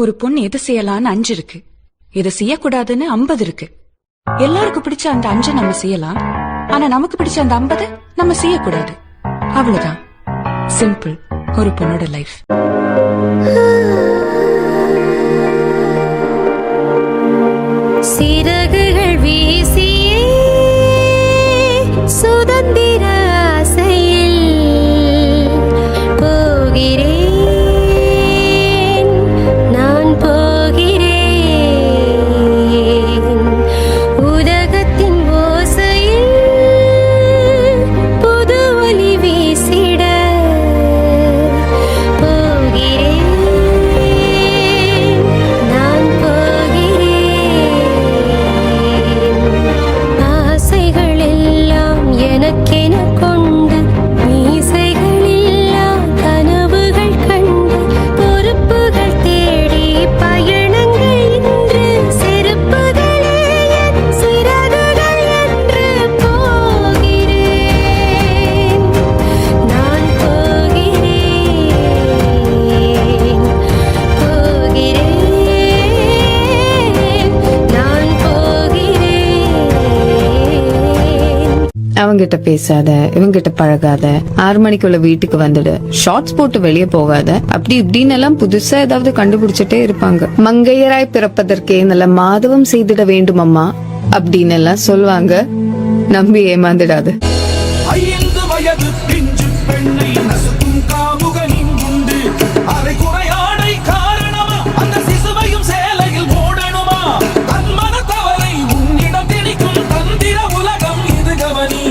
ஒரு பொண்ணு எது செய்யலான்னு 5 இருக்கு, இதை செய்யக்கூடாதுன்னு 50 இருக்கு. எல்லாருக்கும் பிடிச்ச அந்த 5 நம்ம செய்யலாம், ஆனா நமக்கு பிடிச்ச அந்த 50 நம்ம செய்யக்கூடாது. அவ்வளவுதான் சிம்பிள் ஒரு பொண்ணோட லைஃப். சிறகுகள் வீசியே சுதந்திர ஆசையில் போகிறேன், நான் போகிறேன். உலகத்தின் ஓசையில் புது ஒலி வீசிட போகிறேன், நான் போகிறேன். ஆசைகள் எல்லாம் எனக்கென கொண்டு, மீசைகளில்லா கனவுகள் கண்டு, பொறுப்புகள் தேடி பயணங்கள் இன்று, செருப்புகளே என் சிறகுகள் என்று போகிறேன், நான் போகிறேன், போகிறேன், நான் போகிறேன். அவங்கிட்ட பேசாத, இவங்கிட்ட பழகாத, 6 மணிக்குள்ள வீட்டுக்கு வந்துடு, ஷார்ட்ஸ் போட்டு வெளியே போகாத, அப்படி இப்படின்னு எல்லாம் புதுசா ஏதாவது கண்டுபிடிச்சிட்டே இருப்பாங்க. மங்கையராய் பிறப்பதற்கே நல்ல மாதவம் செய்திட வேண்டும் அம்மா அப்படின்னு எல்லாம் சொல்லுவாங்க. நம்பி ஏமாந்துடாது. 5 வயது பிஞ்சு பெண்ணை நசுக்கும் காமுகனின் குண்டு, அரை குறையாடை காரணமா அந்த சிசுவையும் சேலையில் மூடணுமா? தன்மன தவறை உன்னிடம் திணிக்கும் தந்திர உலகம் இது கவனி.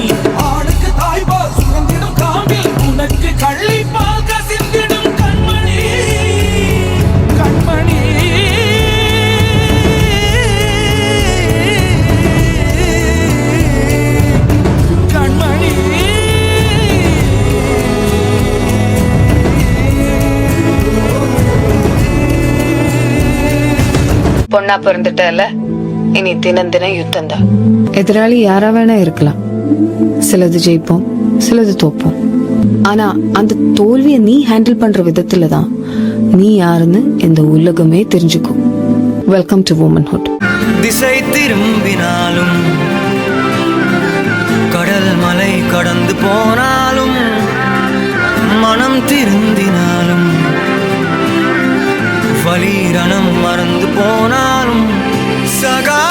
ஆணுக்கு தாய்பால் சுரந்திடும் காம்பில் உனக்கு கள்ளிப்பால் கசிந்திடும் கண்மணி, கண்மணி. கண்மணி பொண்ணா பிறந்துட்டல, இனி தினம் தினம் யுத்தம் தான். எதிராளி யாரா வேணா இருக்கலாம், சிலது ஜெயிப்போம், சிலது தோப்போம். ஆனா அந்த தோல்வியை நீ ஹேண்டில் பண்ற விதத்துல தான் நீ யாருன்னு இந்த உலகமே தெரிஞ்சுக்கும். Welcome to womanhood. திசை திரும்பினாலும், கடல் மலை கடந்து போனாலும், மனம் திருந்தினாலும், வலிரணம் மறந்து போனாலும், சகா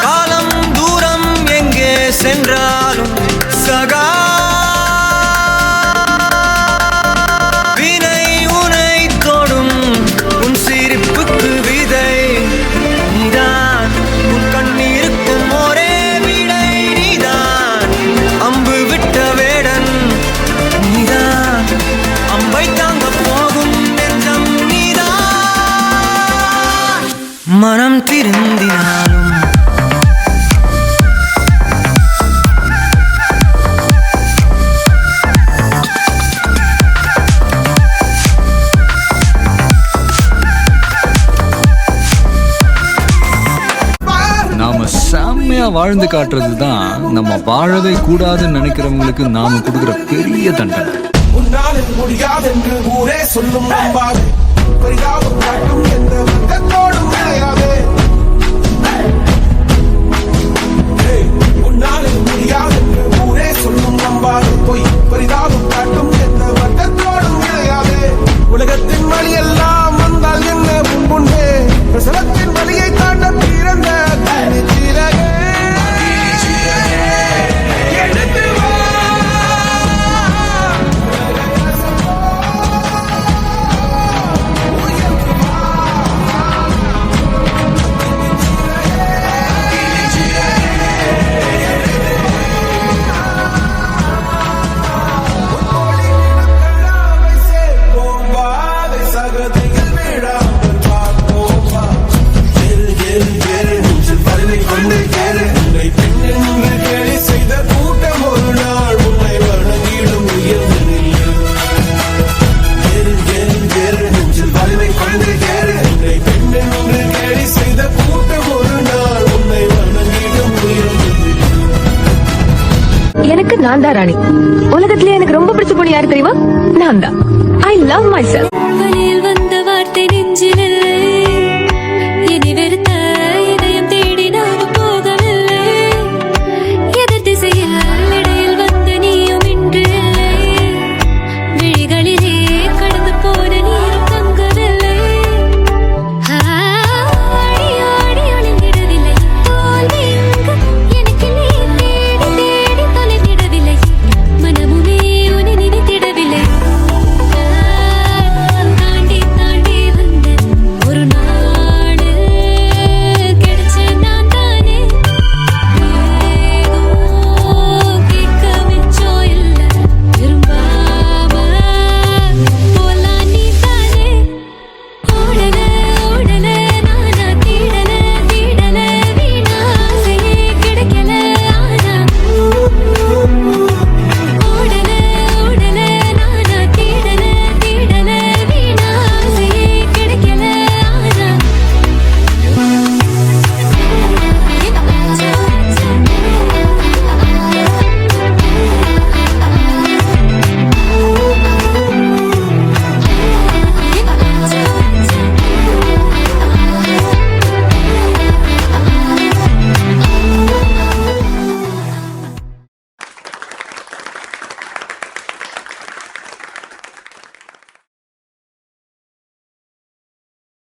காலம் தூரம் எங்கே சென்றாலும், சகா வினை உனை தொடும், உன் சிரிப்புக்கு விதை நீதான், உன் கண்ணீருக்கும் ஒரே விடை நீதான், அம்பு விட்ட வேடன் நீதான், அம்பை தாங்க போகும் நெஞ்சம் நீதான், மனம் திருந்தினாலும். நாம செம்மையா வாழ்ந்து காட்டுறது தான் நம்ம வாழவே கூடாதுன்னு நினைக்கிறவங்களுக்கு நாம கொடுக்குற பெரிய தண்டனை. உன்னால் முடியாதென்று ஊரே சொல்லும் நம்பாது, பரிதாபம் காட்டும் எந்த வர்க்கத்தோடும் விளையாது. உன்னால் முடியாதென்று ஊரே சொல்லும் நம்பாது, பொய் பரிதாபம் காட்டும் எந்த வர்க்கத்தோடும் விளையாது. உலகத்தின் வழி எல்லாம் வந்தால் என்ன முன்புண்டே, பிரசவத்தின் வழியை தாண்ட பிறந்த தனிச்சிறகே. எடுத்து வா நான் தான் ராணி. உலகத்திலே எனக்கு ரொம்ப பிடிச்ச பொண்ணு யாரு தெரியுமா? நான் தான். I love my self. வந்த வார்த்தை நெஞ்சிலே